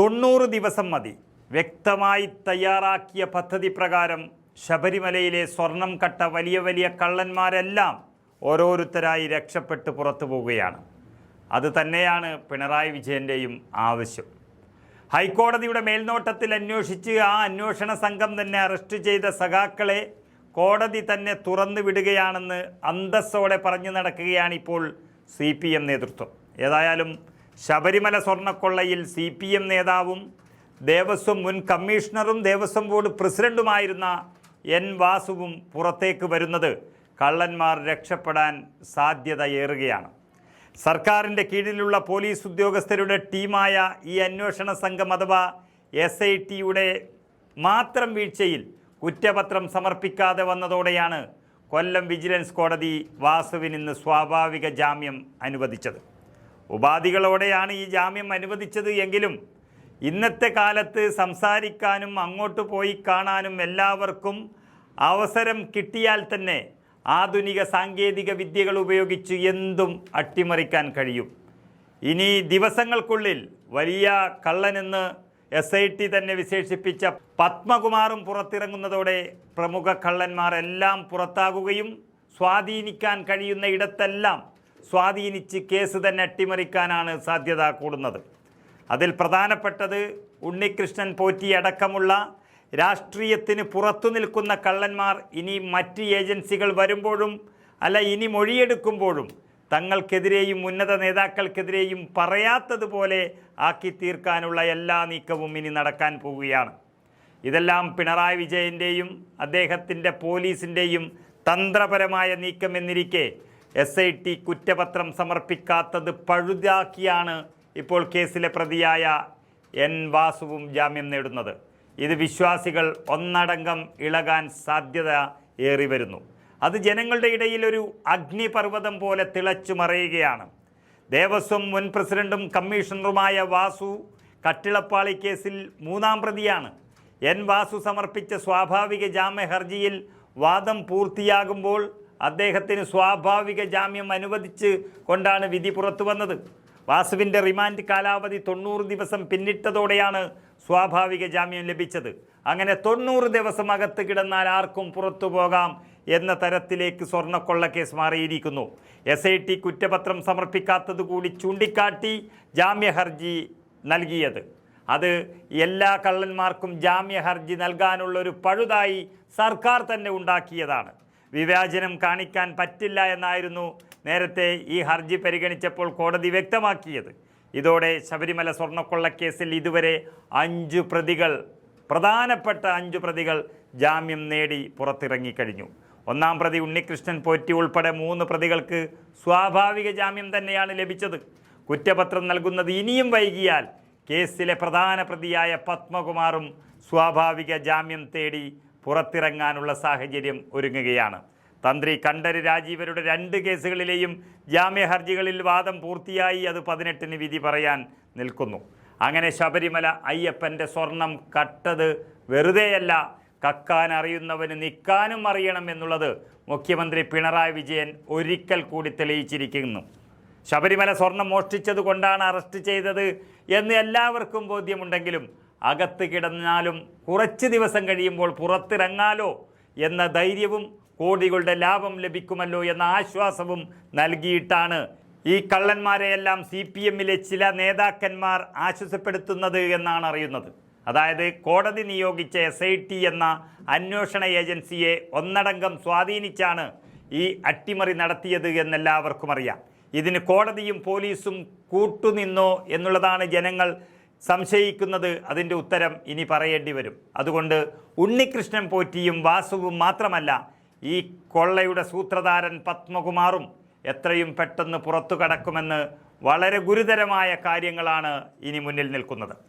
90 ദിവസം മതി. വ്യക്തമായി തയ്യാറാക്കിയ പദ്ധതി പ്രകാരം ശബരിമലയിലെ സ്വർണം കട്ട വലിയ വലിയ കള്ളന്മാരെല്ലാം ഓരോരുത്തരായി രക്ഷപ്പെട്ട് പുറത്തു പോവുകയാണ്. അത് തന്നെയാണ് പിണറായി വിജയൻ്റെയും ആവശ്യം. ഹൈക്കോടതിയുടെ മേൽനോട്ടത്തിൽ അന്വേഷിച്ച് ആ അന്വേഷണ സംഘം തന്നെ അറസ്റ്റ് ചെയ്ത സഖാക്കളെ കോടതി തന്നെ തുറന്നു വിടുകയാണെന്ന് അന്തസ്സോടെ പറഞ്ഞു നടക്കുകയാണ് ഇപ്പോൾ CPM നേതൃത്വം. ഏതായാലും ശബരിമല സ്വർണ്ണക്കൊള്ളയിൽ CPM നേതാവും ദേവസ്വം മുൻ കമ്മീഷണറും ദേവസ്വം ബോർഡ് പ്രസിഡന്റുമായിരുന്ന N വാസുവും പുറത്തേക്ക് വരുന്നത് കള്ളന്മാർ രക്ഷപ്പെടാൻ സാധ്യതയേറുകയാണ്. സർക്കാരിൻ്റെ കീഴിലുള്ള പോലീസ് ഉദ്യോഗസ്ഥരുടെ ടീമായ ഈ അന്വേഷണ സംഘം അഥവാ SITയുടെ മാത്രം വീഴ്ചയിൽ കുറ്റപത്രം സമർപ്പിക്കാതെ വന്നതോടെയാണ് കൊല്ലം വിജിലൻസ് കോടതി വാസുവിന് ഇന്ന് സ്വാഭാവിക ജാമ്യം അനുവദിച്ചത്. ഉപാധികളോടെയാണ് ഈ ജാമ്യം അനുവദിച്ചത് എങ്കിലും ഇന്നത്തെ കാലത്ത് സംസാരിക്കാനും അങ്ങോട്ട് പോയി കാണാനും എല്ലാവർക്കും അവസരം കിട്ടിയാൽ തന്നെ ആധുനിക സാങ്കേതിക വിദ്യകൾ ഉപയോഗിച്ച് എന്തും അട്ടിമറിക്കാൻ കഴിയും. ഇനി ദിവസങ്ങൾക്കുള്ളിൽ വലിയ കള്ളനെന്ന് SIT തന്നെ വിശേഷിപ്പിച്ച പത്മകുമാറും പുറത്തിറങ്ങുന്നതോടെ പ്രമുഖ കള്ളന്മാരെല്ലാം പുറത്താകുകയും സ്വാധീനിക്കാൻ കഴിയുന്ന ഇടത്തെല്ലാം സ്വാധീനിച്ച് കേസ് തന്നെ അട്ടിമറിക്കാനാണ് സാധ്യത കൂടുന്നത്. അതിൽ പ്രധാനപ്പെട്ടത് ഉണ്ണികൃഷ്ണൻ പോറ്റി അടക്കമുള്ള രാഷ്ട്രീയത്തിന് പുറത്തു നിൽക്കുന്ന കള്ളന്മാർ ഇനി മറ്റ് ഏജൻസികൾ വരുമ്പോഴും ഇനി മൊഴിയെടുക്കുമ്പോഴും തങ്ങൾക്കെതിരെയും ഉന്നത നേതാക്കൾക്കെതിരെയും പറയാത്തതുപോലെ ആക്കി തീർക്കാനുള്ള എല്ലാ നീക്കവും ഇനി നടക്കാൻ പോവുകയാണ്. ഇതെല്ലാം പിണറായി വിജയൻ്റെയും അദ്ദേഹത്തിൻ്റെ പോലീസിൻ്റെയും തന്ത്രപരമായ നീക്കമെന്നിരിക്കെ SIT കുറ്റപത്രം സമർപ്പിക്കാത്തത് പഴുതാക്കിയാണ് ഇപ്പോൾ കേസിലെ പ്രതിയായ N വാസുവും ജാമ്യം നേടുന്നത്. ഇത് വിശ്വാസികൾ ഒന്നടങ്കം ഇളകാൻ സാധ്യത ഏറി വരുന്നു. അത് ജനങ്ങളുടെ ഇടയിൽ ഒരു അഗ്നിപർവ്വതം പോലെ തിളച്ചു മറയുകയാണ്. ദേവസ്വം മുൻ പ്രസിഡന്റും കമ്മീഷണറുമായ വാസു കട്ടിളപ്പാളി കേസിൽ 3ാം പ്രതിയാണ്. N വാസു സമർപ്പിച്ച സ്വാഭാവിക ജാമ്യ ഹർജിയിൽ വാദം പൂർത്തിയാകുമ്പോൾ അദ്ദേഹത്തിന് സ്വാഭാവിക ജാമ്യം അനുവദിച്ച് കൊണ്ടാണ് വിധി പുറത്തു വന്നത്. വാസുവിൻ്റെ റിമാൻഡ് കാലാവധി 90 ദിവസം പിന്നിട്ടതോടെയാണ് സ്വാഭാവിക ജാമ്യം ലഭിച്ചത്. അങ്ങനെ 90 ദിവസം അകത്ത് കിടന്നാൽ ആർക്കും പുറത്തു പോകാം എന്ന തരത്തിലേക്ക് സ്വർണ്ണക്കൊള്ള കേസ് മാറിയിരിക്കുന്നു. SIT കുറ്റപത്രം സമർപ്പിക്കാത്തത് കൂടി ചൂണ്ടിക്കാട്ടി ജാമ്യ ഹർജി നൽകിയത് അത് എല്ലാ കള്ളന്മാർക്കും ജാമ്യ ഹർജി നൽകാനുള്ളൊരു പഴുതായി സർക്കാർ തന്നെ ഉണ്ടാക്കിയതാണ്. വിവേചനം കാണിക്കാൻ പറ്റില്ല എന്നായിരുന്നു നേരത്തെ ഈ ഹർജി പരിഗണിച്ചപ്പോൾ കോടതി വ്യക്തമാക്കിയത്. ഇതോടെ ശബരിമല സ്വർണ്ണക്കൊള്ളക്കേസിൽ ഇതുവരെ 5 പ്രതികൾ, പ്രധാനപ്പെട്ട 5 പ്രതികൾ ജാമ്യം നേടി പുറത്തിറങ്ങിക്കഴിഞ്ഞു. 1ാം പ്രതി ഉണ്ണികൃഷ്ണൻ പോറ്റി ഉൾപ്പെടെ 3 പ്രതികൾക്ക് സ്വാഭാവിക ജാമ്യം തന്നെയാണ് ലഭിച്ചത്. കുറ്റപത്രം നൽകുന്നത് ഇനിയും വൈകിയാൽ കേസിലെ പ്രധാന പ്രതിയായ പത്മകുമാറും സ്വാഭാവിക ജാമ്യം തേടി പുറത്തിറങ്ങാനുള്ള സാഹചര്യം ഒരുങ്ങുകയാണ്. തന്ത്രി കണ്ഠര് രാജീവരുടെ 2 കേസുകളിലെയും ജാമ്യ ഹർജികളിൽ വാദം പൂർത്തിയായി. അത് 18-ന് വിധി പറയാൻ നിൽക്കുന്നു. അങ്ങനെ ശബരിമല അയ്യപ്പൻ്റെ സ്വർണം കട്ടത് വെറുതെയല്ല, കക്കാൻ അറിയുന്നവന് നിൽക്കാനും അറിയണം എന്നുള്ളത് മുഖ്യമന്ത്രി പിണറായി വിജയൻ ഒരിക്കൽ കൂടി തെളിയിച്ചിരിക്കുന്നു. ശബരിമല സ്വർണം മോഷ്ടിച്ചത് കൊണ്ടാണ് അറസ്റ്റ് ചെയ്തത് എന്ന് എല്ലാവർക്കും ബോധ്യമുണ്ടെങ്കിലും അകത്ത് കിടന്നാലും കുറച്ച് ദിവസം കഴിയുമ്പോൾ പുറത്തിറങ്ങാലോ എന്ന ധൈര്യവും കോടികളുടെ ലാഭം ലഭിക്കുമല്ലോ എന്ന ആശ്വാസവും നൽകിയിട്ടാണ് ഈ കള്ളന്മാരെയെല്ലാം CPMലെ ചില നേതാക്കന്മാർ ആശ്വസപ്പെടുത്തുന്നത് എന്നാണ് അറിയുന്നത്. അതായത് കോടതി നിയോഗിച്ച SIT എന്ന അന്വേഷണ ഏജൻസിയെ ഒന്നടങ്കം സ്വാധീനിച്ചാണ് ഈ അട്ടിമറി നടത്തിയത് എന്നെല്ലാവർക്കും അറിയാം. ഇതിന് കോടതിയും പോലീസും കൂട്ടുനിന്നോ എന്നുള്ളതാണ് ജനങ്ങൾ സംശയിക്കുന്നത്. അതിൻ്റെ ഉത്തരം ഇനി പറയേണ്ടി വരും. അതുകൊണ്ട് ഉണ്ണികൃഷ്ണൻ പോറ്റിയും വാസുവും മാത്രമല്ല, ഈ കൊള്ളയുടെ സൂത്രധാരൻ പത്മകുമാറും എത്രയും പെട്ടെന്ന് പുറത്തു കടക്കുമെന്ന് വളരെ ഗുരുതരമായ കാര്യങ്ങളാണ് ഇനി മുന്നിൽ നിൽക്കുന്നത്.